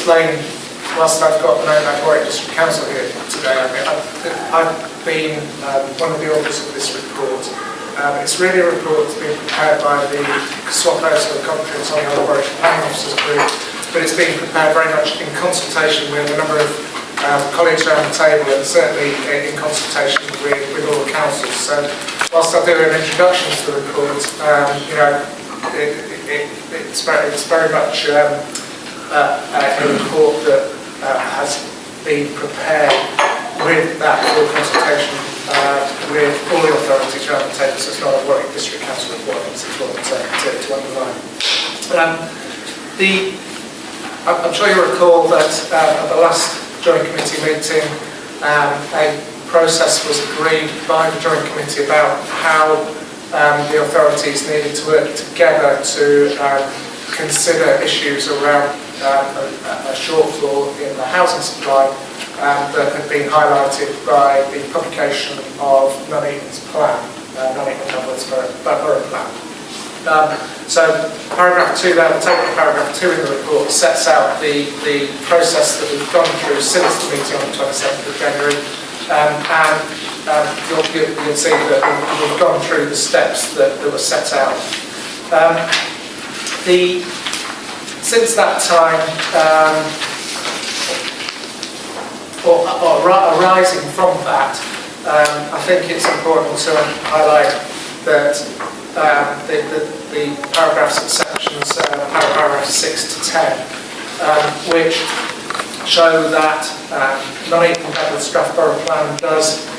explain, whilst I've got the Nuneaton and Bedworth District Council here today, I've been one of the authors of this report. It's really a report that's been prepared by the SWAPOs for the Coventry and Warwickshire Planning Officers Group, but it's been prepared very much in consultation with a number of colleagues around the table, and certainly in consultation with all the councils. So whilst I'll do an introduction to the report, it's very much a report that has been prepared with that full consultation with all the authorities around the table, so it's not a Warwick District Council report, it's important to underline. I'm sure you'll recall that at the last Joint Committee meeting, a process was agreed by the Joint Committee about how the authorities needed to work together to consider issues around a shortfall in the housing supply that had been highlighted by the publication of Nuneaton's plan, Nuneaton and Bedworth plan. So paragraph 2 there, the table of paragraph 2 in the report sets out the process that we've gone through since the meeting on the 27th of January, and you'll see that we've gone through the steps that were set out. Since that time, or arising from that, I think it's important to highlight that the paragraphs and sections, paragraphs 6 to 10, which show that Nuneaton and Bedworth Draft Borough Plan does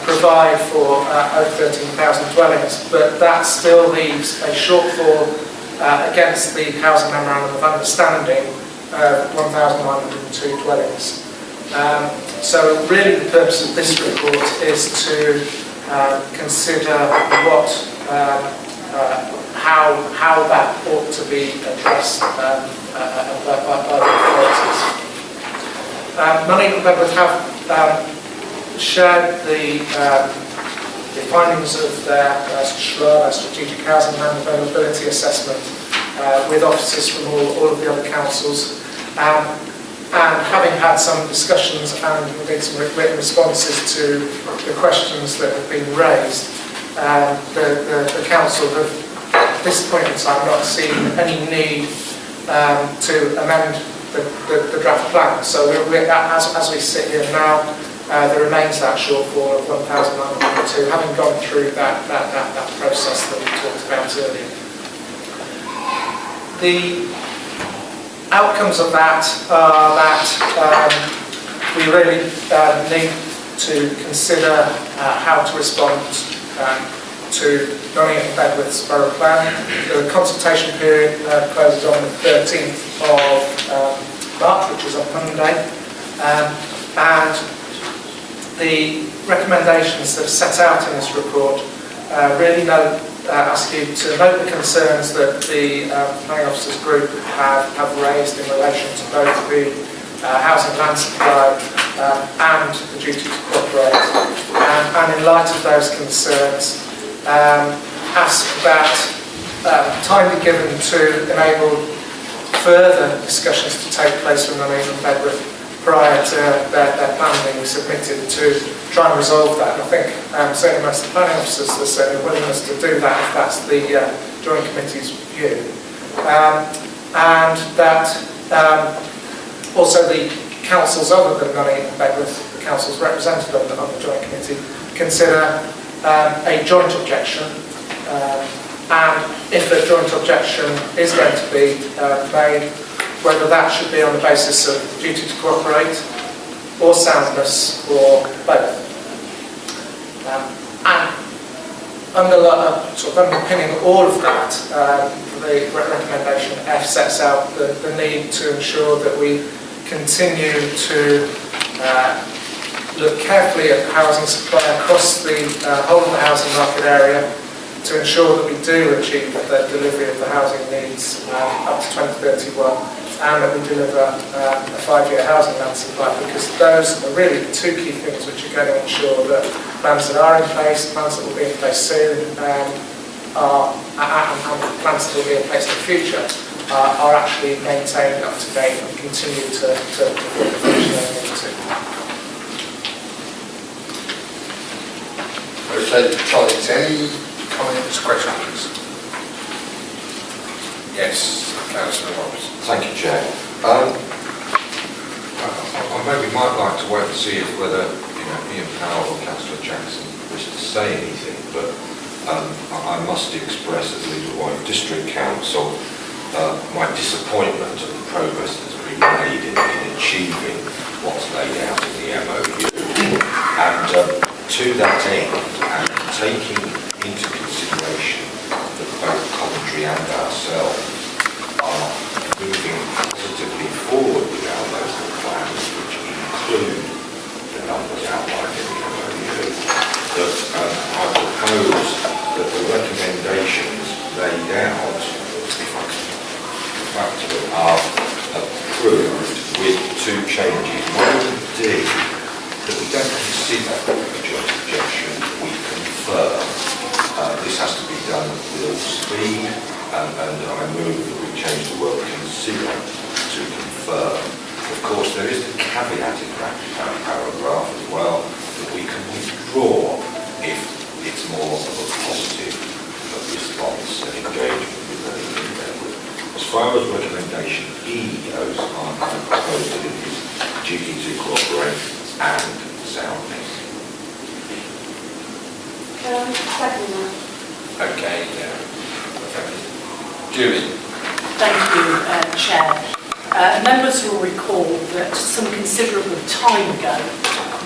provide for over 13,000 dwellings, but that still leaves a shortfall against the Housing Memorandum of Understanding of 1,902 dwellings. So really the purpose of this report is to consider how that ought to be addressed by the authorities. Nuneaton and Bedworth have shared the findings of their SHMA, Strategic Housing and Availability Assessment, with officers from all of the other councils. And having had some discussions and indeed some written responses to the questions that have been raised, the council have, at this point in time, not seen any need to amend the draft plan. So as we sit here now, there remains that shortfall of 1,902, having gone through that process that we talked about earlier. The outcomes of that are that we really need to consider how to respond to Nuneaton and Bedworth's Borough Plan. The consultation period closes on the 13th of March, which is on Monday, and the recommendations that are set out in this report really ask you to note the concerns that the planning officers group have raised in relation to both the housing land supply and the duty to cooperate, and in light of those concerns ask that time be given to enable further discussions to take place with Nuneaton and Bedworth prior to their plan being submitted to try and resolve that. And I think certainly amongst the planning officers there's certainly a willingness to do that if that's the Joint Committee's view. And that also the councils other than Nuneaton and Bedworth, the councils represented on the Joint Committee, consider a joint objection, and if a joint objection is going to be made, whether that should be on the basis of duty to cooperate, or soundness, or both. And underpinning all of that, the recommendation F sets out the need to ensure that we continue to look carefully at the housing supply across the whole of the housing market area to ensure that we do achieve the delivery of the housing needs up to 2031, and that we deliver a 5-year housing land supply, because those are really the two key things which are going to ensure that plans that are in place, plans that will be in place soon, and plans that will be in place in the future, are actually maintained up to date and continue to put the function into. Okay, colleagues, any comments, questions? Yes, Councillor Roberts. Thank you, Chair. I maybe might like to wait and see if whether Ian Powell or Councillor Jackson wish to say anything, but I must express as leader of Warwick District Council my disappointment at the progress that's been made in achieving what's laid out in the MOU. And to that end, and taking into consideration that both Coventry and ourselves are moving positively forward with our local plans, which include the numbers outlined in the MOU, that I propose that the recommendations laid out, are approved with two changes. One would be that we don't consider a joint objection, we confirm. This has to be done with all speed, and I move that we change the word consider to confirm. Of course, there is the caveat in that paragraph as well, that we can withdraw if it's more of a positive response and engagement with the Bedworth. As far as recommendation E goes, I propose that it is duty to cooperate and soundness. Second that. Okay, Julie. Thank you, Chair. Members will recall that some considerable time ago,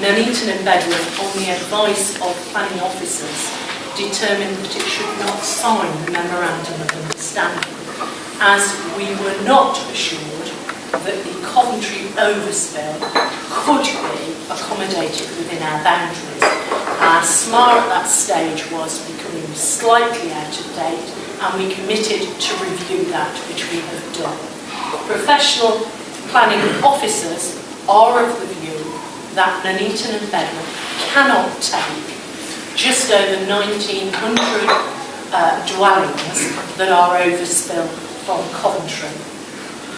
Nuneaton and Bedworth, on the advice of planning officers, determined that it should not sign the Memorandum of Understanding, as we were not assured that the Coventry overspill could be accommodated within our boundaries. Our SHMA at that stage was becoming slightly out of date, and we committed to review that, which we have done. Professional planning officers are of the view that Nuneaton and Bedworth cannot take just over 1,900 dwellings that are overspill from Coventry.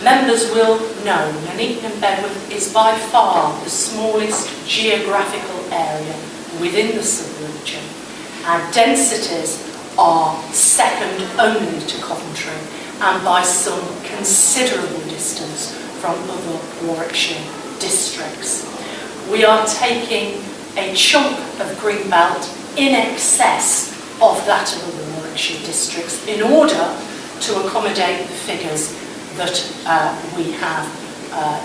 Members will know Nuneaton and Bedworth is by far the smallest geographical area within the sub-region. Our densities are second only to Coventry, and by some considerable distance from other Warwickshire districts. We are taking a chunk of green belt in excess of that of other Warwickshire districts in order to accommodate the figures that we have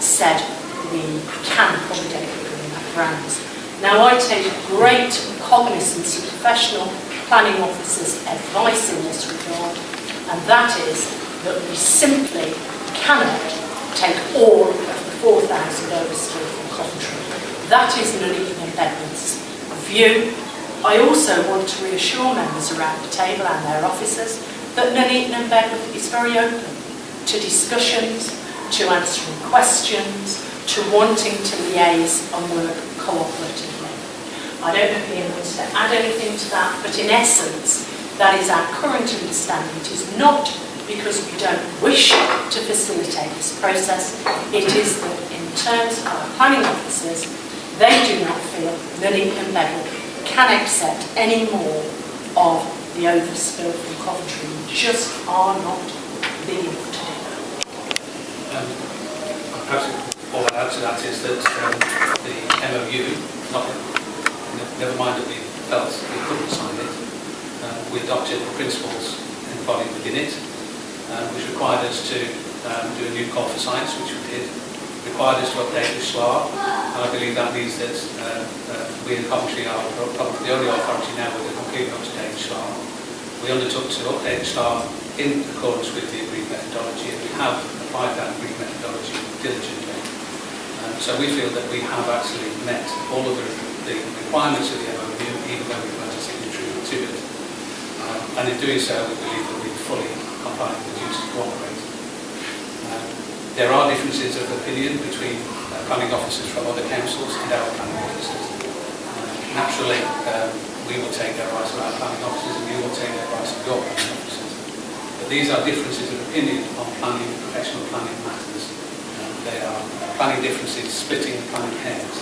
said we can accommodate within that grounds. Now, I take great cognizance of professional planning officers' advice in this regard, and that is that we simply cannot take all of the 4,000 overspill from Coventry. That is Nuneaton and Bedworth's view. I also want to reassure members around the table and their officers that Nuneaton and Bedworth is very open to discussions, to answering questions, to wanting to liaise and work cooperatively. I don't know if Ian wants to add anything to that, but in essence, that is our current understanding. It is not because we don't wish to facilitate this process, it is that in terms of our planning officers, they do not feel Nuneaton and Bedworth can accept any more of the overspill from Coventry. We just are not big enough to do that. Perhaps all I'd add to that is that the MOU, never mind that we felt we couldn't sign it, we adopted the principles embodied within it, which required us to do a new call for sites, which we did, required us to update the SHMA, and I believe that means that we in Coventry are probably the only authority now with a completely up-to-date SHMA. We undertook to update the SHMA in accordance with the agreed methodology, and we have applied that agreed methodology diligently. So we feel that we have actually met all of the requirements of the MOU, even though we've got a signatory to it. And in doing so, we believe that we've fully complied with the duty to cooperate. There are differences of opinion between planning officers from other councils and our planning officers. Naturally, we will take the advice of our planning officers, and you will take the advice of your planning officers. But these are differences of opinion on planning, professional planning matters. They are planning differences, splitting planning hairs.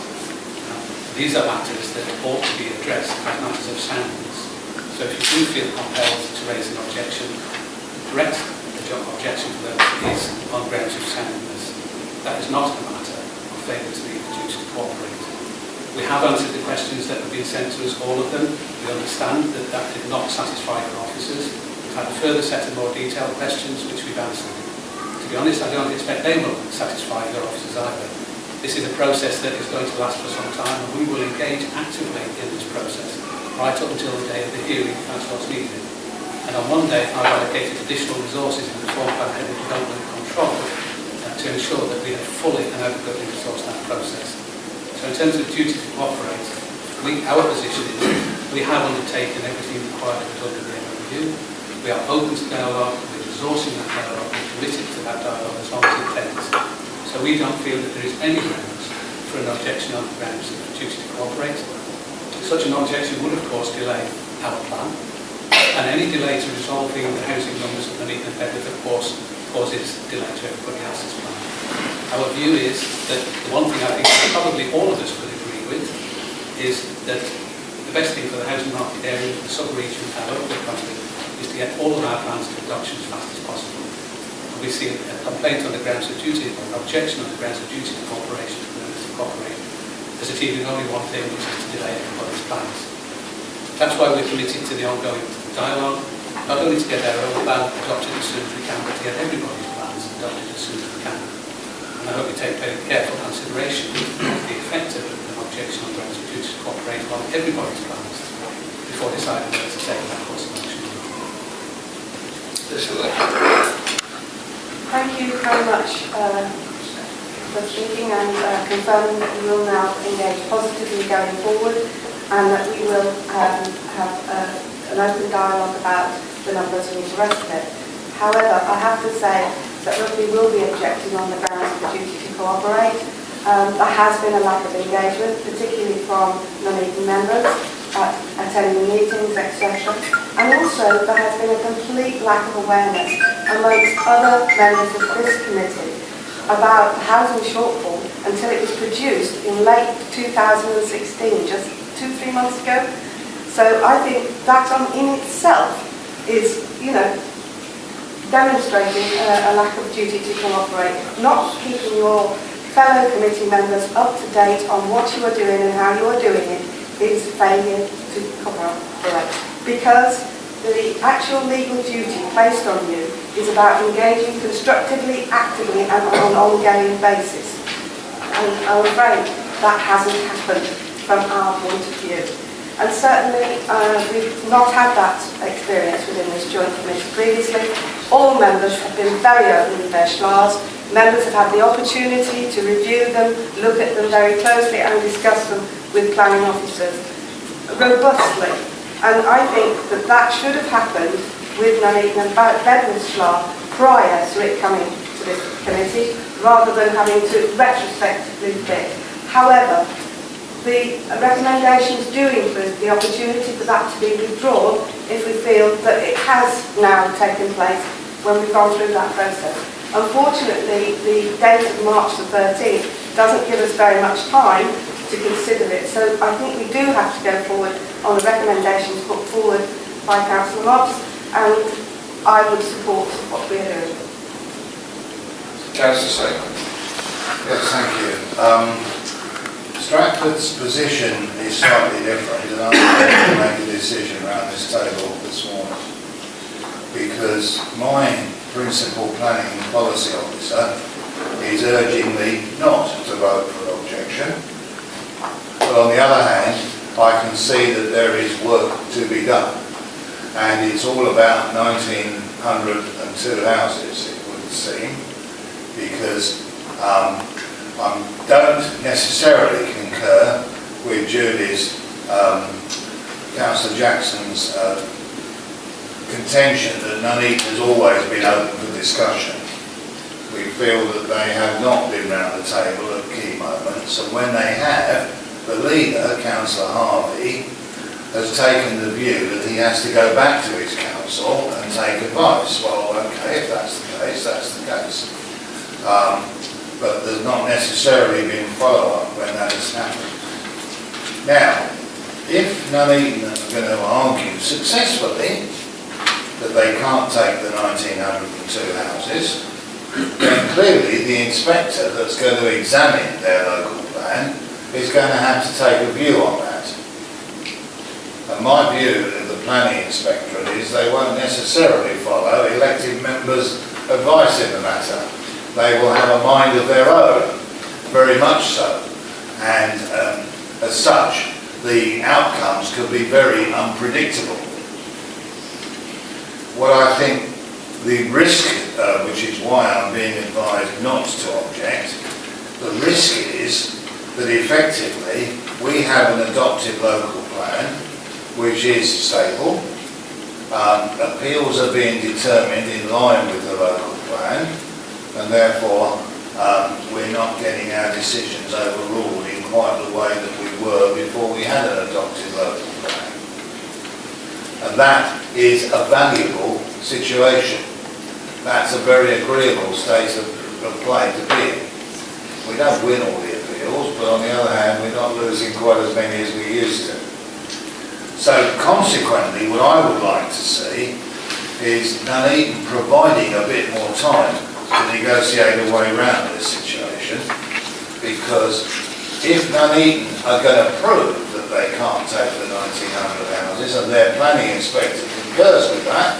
These are matters that ought to be addressed as matters of soundness. So if you do feel compelled to raise an objection, the correct objection to those is on grounds of soundness. That is not a matter of failure to leave the duty to cooperate. We have answered the questions that have been sent to us, all of them. We understand that that did not satisfy your officers. We've had a further set of more detailed questions which we've answered. To be honest, I don't expect they will satisfy your officers either. This is a process that is going to last for some time, and we will engage actively in this process right up until the day of the hearing if that's what's needed. And on Monday, I've allocated additional resources in the form plan headed development control to ensure that we have fully and adequately resourced that process. So in terms of duty to cooperate, our position is we have undertaken everything required under the MOU. We are open to dialogue, we're resourcing that dialogue, we're committed to that dialogue as long as it takes. So we don't feel that there is any grounds for an objection on the grounds of duty to cooperate. Such an objection would of course delay our plan, and any delay to resolving the housing numbers of Nuneaton and Bedworth of course causes delay to everybody else's plan. Our view is that the one thing I think probably all of us would agree with is that the best thing for the housing market area, the sub-region and local economy is to get all of our plans to adoption as fast as possible. We see a complaint on the grounds of duty, or an objection on the grounds of duty to cooperation, as achieving only one thing, which is to delay everybody's plans. That's why we're committed to the ongoing dialogue, not only to get our own plan adopted as soon as we can, but to get everybody's plans adopted as soon as we can. And I hope we take very careful consideration of the effect of an objection on grounds of duty to cooperate on everybody's plans before deciding whether to take that course of action. Thank you very much for speaking and confirming that you will now engage positively going forward, and that we will have an open dialogue about the numbers and the rest of it. However, I have to say that we will be objecting on the grounds of the duty to cooperate. There has been a lack of engagement, particularly from Nuneaton members attending meetings, etc. And also there has been a complete lack of awareness amongst other members of this committee about the housing shortfall until it was produced in late 2016, just 2-3 months ago. So I think that in itself is, demonstrating a lack of duty to cooperate, not keeping your fellow committee members up to date on what you are doing and how you are doing it is failure to cooperate. Because the actual legal duty placed on you is about engaging constructively, actively and on an ongoing basis. And I'm afraid that hasn't happened from our point of view. And certainly we've not had that experience within this joint committee previously. All members have been very open with their SHMAs. Members have had the opportunity to review them, look at them very closely and discuss them with planning officers robustly. And I think that should have happened with Nuneaton and Bedworth SHMA prior to it coming to this committee, rather than having to retrospectively fit. However, the recommendations do include the opportunity for that to be withdrawn if we feel that it has now taken place when we've gone through that process. Unfortunately, the date of March the 13th doesn't give us very much time to consider it, so I think we do have to go forward on the recommendations put forward by Councillor Mobbs, and I would support what we are doing. Councillor Sagan. Yes, thank you. Stratford's position is slightly different, and I'm going to make a decision around this table this morning, because my principal planning and policy officer is urging me not to vote for an objection. But on the other hand, I can see that there is work to be done, and it's all about 1,902 houses, it would seem, because I don't necessarily concur with Julie's, Councillor Jackson's contention that Nuneaton has always been open for discussion. We feel that they have not been round the table at key moments, and when they have, the leader, Councillor Harvey, has taken the view that he has to go back to his council and take advice. Well, okay, if that's the case, that's the case. But there's not necessarily been follow-up when that has happened. Now, if Nuneaton are going to argue successfully that they can't take the 1902 houses, then clearly the inspector that's going to examine their local plan is going to have to take a view on that. And my view of the planning inspectorate is they won't necessarily follow elected members' advice in the matter. They will have a mind of their own, very much so. And as such, the outcomes could be very unpredictable. What I think the risk, which is why I'm being advised not to object, the risk is that effectively we have an adopted local plan which is stable. Appeals are being determined in line with the local plan, and therefore we're not getting our decisions overruled in quite the way that we were before we had an adopted local plan. And that is a valuable situation. That's a very agreeable state of play to be in. We don't win all the appeals, but on the other hand, we're not losing quite as many as we used to. So consequently, what I would like to see is Nuneaton providing a bit more time to negotiate a way around this situation, because if Nuneaton are going to prove that they can't take the 1900 houses and their planning inspector concurs with that,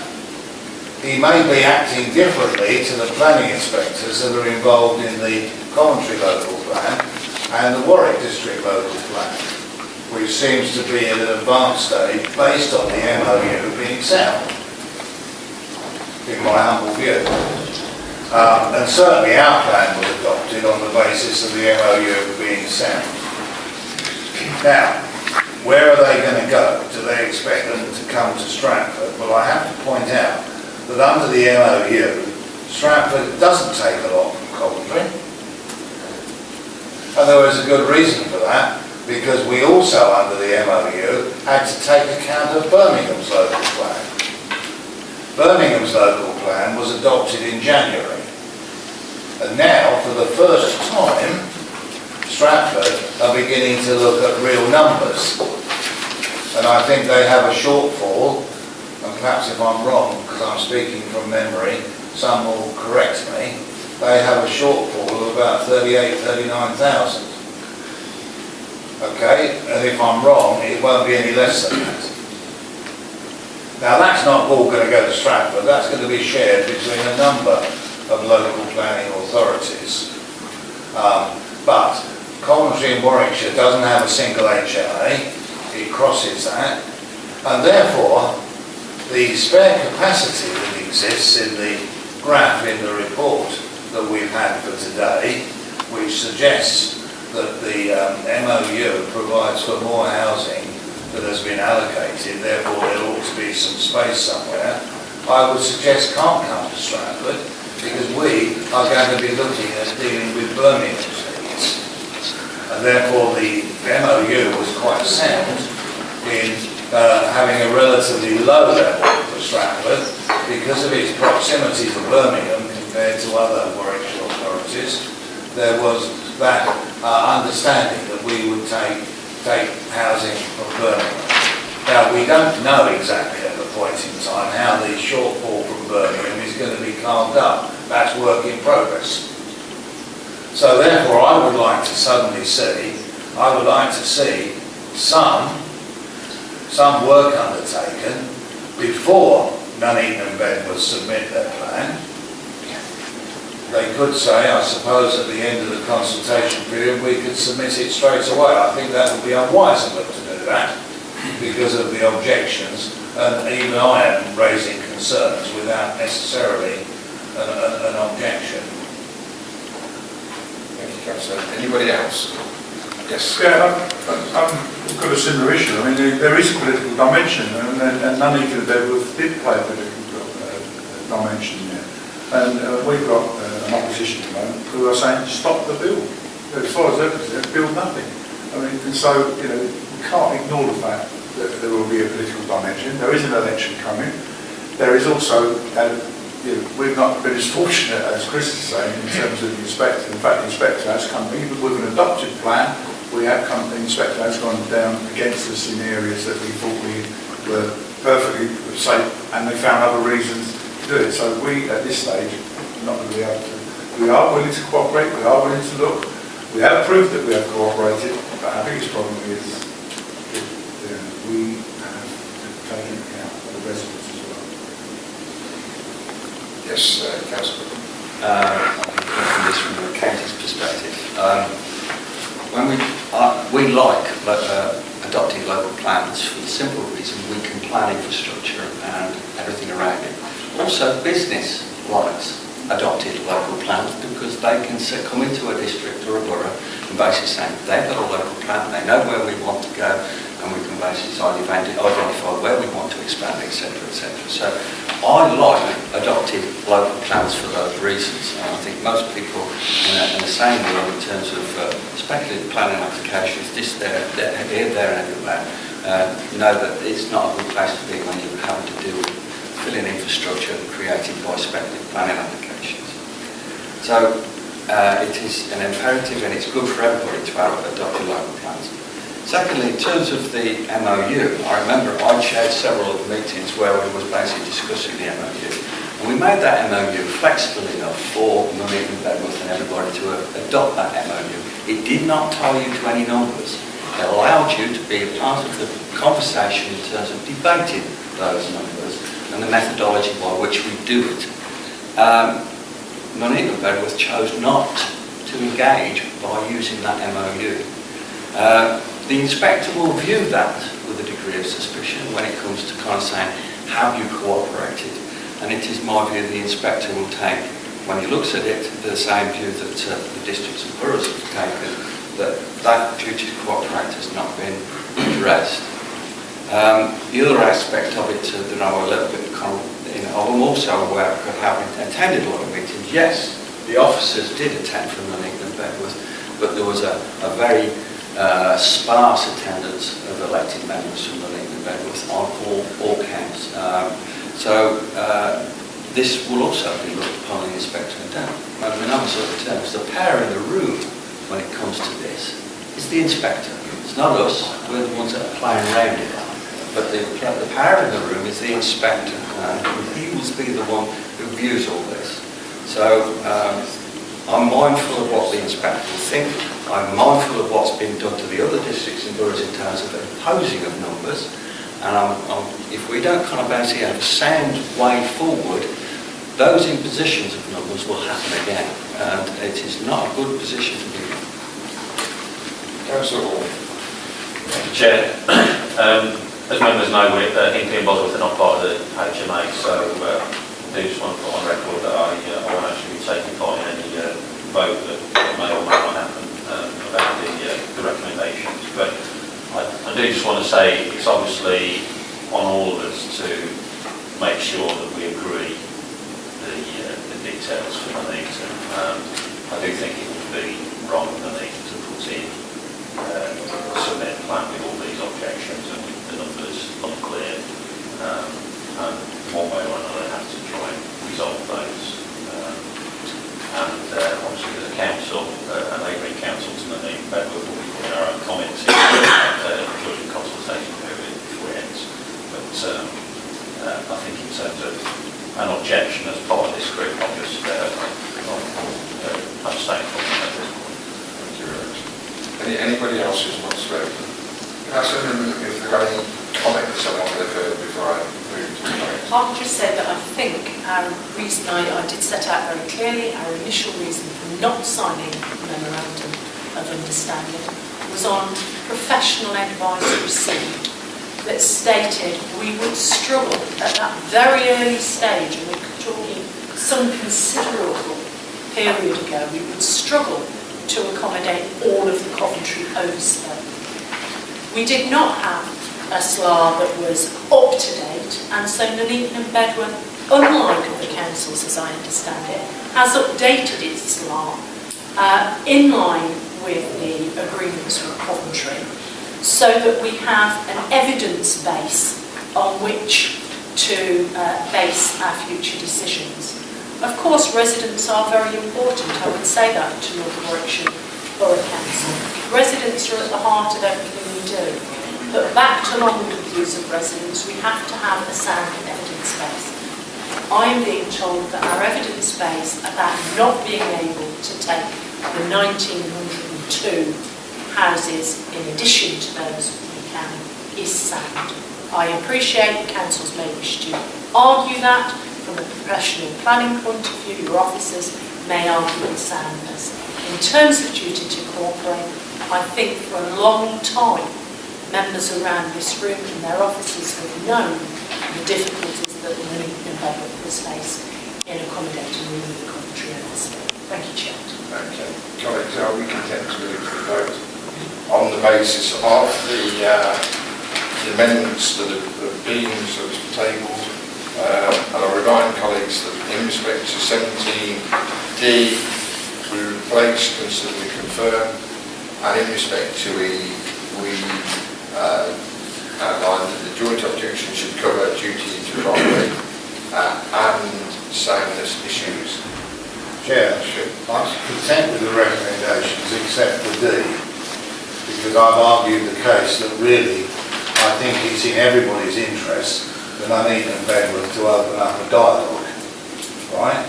he may be acting differently to the planning inspectors that are involved in the Coventry local plan and the Warwick district local plan, which seems to be at an advanced stage based on the MOU being sound, in my humble view. And certainly our plan was adopted on the basis of the MOU being sound. Now, where are they going to go? Do they expect them to come to Stratford? Well, I have to point out that under the MOU, Stratford doesn't take a lot from Coventry. And there was a good reason for that, because we also, under the MOU, had to take account of Birmingham's local plan. Birmingham's local plan was adopted in January. And now, for the first time, Stratford are beginning to look at real numbers. And I think they have a shortfall, and perhaps if I'm wrong, because I'm speaking from memory, some will correct me, they have a shortfall of about 39,000. Okay, and if I'm wrong, it won't be any less than that. Now that's not all going to go to Stratford, that's going to be shared between a number of local planning authorities. But Coventry and Warwickshire doesn't have a single HMA, it crosses that, and therefore the spare capacity that exists in the graph in the report that we've had for today, which suggests that the MOU provides for more housing that has been allocated, therefore there ought to be some space somewhere, I would suggest can't come to Stratford, because we are going to be looking at dealing with Birmingham's needs. And therefore the MOU was quite sound in having a relatively low level for Stratford because of its proximity to Birmingham compared to other Warwickshire authorities. There was that understanding that we would take housing from Birmingham. Now, we don't know exactly at the point in time how the shortfall from Birmingham is going to be calmed up. That's work in progress. So therefore, I would like to see some work undertaken before Nuneaton and Bedworth submit their plan. They could say, I suppose, at the end of the consultation period, we could submit it straight away. I think that would be unwise of them to do that because of the objections, and even I am raising concerns without necessarily an objection. Thank you, Councillor. Anybody else? Yes. Yeah, I've got a similar issue. I mean, there is a political dimension, and Nuneaton and Bedworth did play a political dimension there. And we've got an opposition at the moment who are saying stop the bill. As far as they're concerned, build nothing. I mean, and so, you know, we can't ignore the fact that there will be a political dimension. There is an election coming. There is also we've not been as fortunate as Chris is saying in terms of the inspector. In fact, the inspector has come, even with an adopted plan, the inspector has gone down against us in areas that we thought we were perfectly safe, and they found other reasons to do it. So we, at this stage, are not going to be able to. We are willing to cooperate, we are willing to look. We have proved that we have cooperated, but our biggest problem is that we have to take into account the residents as well. Yes, Councillor. From this from the county's perspective, when we like adopting local plans for the simple reason we can plan infrastructure and everything around it. Also, business likes adopted local plans because they can come into a district or a borough and basically say they've got a local plan, they know where we want to go, and we can basically identify where we want to expand, etc., etc. So I like adopted local plans for those reasons, and I think most people in the same way in terms of speculative planning applications, this, there, here, there and everywhere, know that it's not a good place to be when you're having to do with filling infrastructure created by speculative planning applications. So it is an imperative and it's good for everybody to have adopted local plans. Secondly, in terms of the MOU, I remember I chaired several of the meetings where we was basically discussing the MOU. And we made that MOU flexible enough for Nuneaton and Bedworth and everybody to adopt that MOU. It did not tie you to any numbers. It allowed you to be a part of the conversation in terms of debating those numbers and the methodology by which we do it. Nuneaton and Bedworth chose not to engage by using that MOU. The inspector will view that with a degree of suspicion when it comes to kind of saying, have you cooperated? And it is my view the inspector will take, when he looks at it, the same view that the districts and boroughs have taken, that duty to cooperate has not been addressed. The other aspect of it that I'm a little bit I'm also aware of having attended a lot of meetings. Yes, the officers did attend from Nuneaton and Bedworth, but there was a very sparse attendance of elected members from Nuneaton and Bedworth on all counts. So this will also be looked upon the inspector and down. In other sort of terms, the power in the room when it comes to this is the inspector. It's not us, we're the ones that are playing around it. But the power in the room is the inspector, and he will be the one who views all this. So I'm mindful of what the inspector will think. I'm mindful of what's been done to the other districts and boroughs in terms of imposing of numbers. And if we don't kind of basically have a sound way forward, those impositions of numbers will happen again. And it is not a good position to be in. Councillor Hall. Thank you, Chair. As members know, Hinckley and Bosworth are not part of the SHMA, so I do just want to put on record that I won't actually be taking part in any vote that may or may not happen about the recommendations. But I do just want to say it's obviously on all of us to make sure that we agree the details for Nuneaton. I do think it would be wrong of Nuneaton to put in submit a plan with all these objections and the numbers unclear, and one way or another have to try and resolve those. Obviously as a council, a neighbouring council to Nuneaton and Bedworth will be putting our own comments in during the consultation period before it ends. But I think in terms of an objection as part of this group, I'll just abstain from it at this point. Thank you very much. Anybody else who's not spoken? If there are any comments I want to refer before I move to the next. I'll just say that I think our reason, I did set out very clearly, our initial reason for not signing the Memorandum of Understanding was on professional advice received that stated we would struggle at that very early stage, and we're talking some considerable period ago, we would struggle to accommodate all of the Coventry overspill. We did not have a SLA that was up to date, and so Nuneaton and Bedworth, unlike other councils as I understand it, has updated its SLA in line with the agreements with Coventry, so that we have an evidence base on which to base our future decisions. Of course, residents are very important. I would say that to North Warwickshire Borough Council. Residents are at the heart of everything we do. But backed along with the views of residents, we have to have a sound evidence base. I'm being told that our evidence base about not being able to take the 1902 houses in addition to those we can is sound. I appreciate the councils may wish to argue that. From a professional planning point of view, your officers may argue with soundness. In terms of duty to cooperate, I think for a long time, members around this room and their officers have known the difficulties that the Nuneaton and Bedworth has faced in accommodating the Coventry and Warwickshire. Thank you, Chair. Okay, colleagues, are we content to move to the vote on the basis of the amendments that have been sort of tabled? And I remind colleagues that in respect to 17D, we replaced consider we confirm, and in respect to E, we outlined that the joint objection should cover duty to cooperate and soundness issues. Chair, I'm content with the recommendations except for D, because I've argued the case that really I think it's in everybody's interest the Nuneaton and Bedworth to open up a dialogue, right?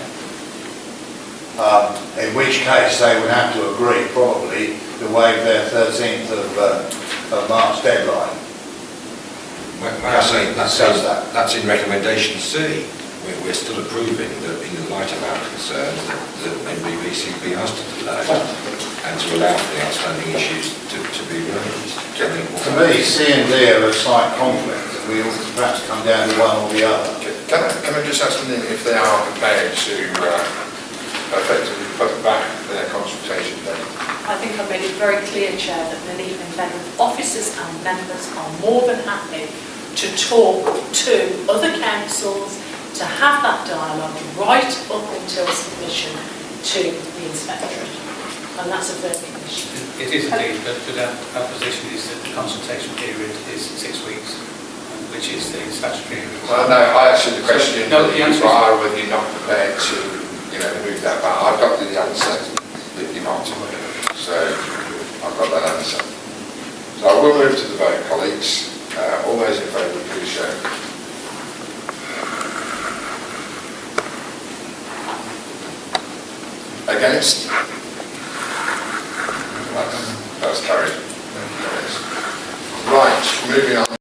In which case they would have to agree probably to waive their 13th of March deadline. May I say that's in recommendation C. We're still approving that in the light of our concerns that NBBC be asked to delay and to allow for the outstanding issues to be raised. To me, C and D are a slight conflict. We ought to perhaps come down to one or the other. Can I just ask them if they are prepared to effectively put back their consultation date? I think I made it very clear, Chair, that Nuneaton and Bedworth officers and members are more than happy to talk to other councils, to have that dialogue right up until submission to the inspectorate. And that's a fair condition. It is indeed, but our position is that the consultation period is 6 weeks, which is the statutory. Well, no, I asked you the question, no, the answer why were you not prepared to, move that back? I've got the answer that you're not. So, I've got that answer. So I will move to the vote, colleagues. All those in favour, please show. Against? That's carried. Right, moving on.